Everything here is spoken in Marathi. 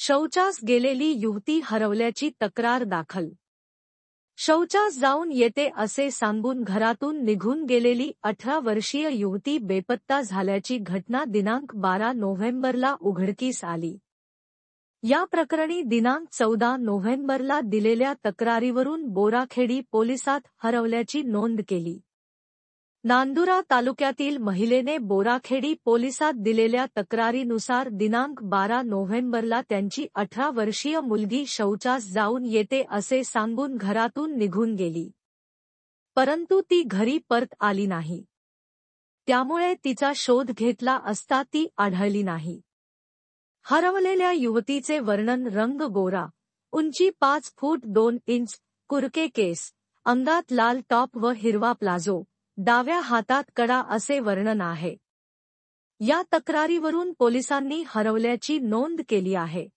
शौचास गेलेली युवती हरवल्याची तक्रार दाखल. शौचास जाऊन येते असे सांगून घरातून निघून गेलेली 18 वर्षीय युवती बेपत्ता झाल्याची घटना दिनांक 12 नोव्हेंबरला उघडकीस आली. या प्रकरणी दिनांक 14 नोव्हेंबरला दिलेल्या तक्रारीवरून बोराखेडी पोलिसात हरवल्याची नोंद केली. नांदुरा तालुक्यातील महिलेने बोराखेडी पोलिसात दिलेल्या तक्रारीनुसार दिनांक 12 नोव्हेंबरला त्यांची 18 वर्षीय मुलगी शौचास जाऊन येते असे सांगून घरातून निघून गेली. परंतु ती घरी परत आली नाही. त्यामुळे तिचा शोध घेतला असता ती आढळली नाही. हरवलेल्या युवतीचे वर्णन रंग गोरा, उंची 5 फूट 2 इंच, कुरके केस, अंगात लाल टॉप व हिरवा प्लाझो, डाव्या हातात कडा असे वर्णन आहे. या तक्रारीवरून पोलिसांनी हरवल्याची नोंद केली आहे.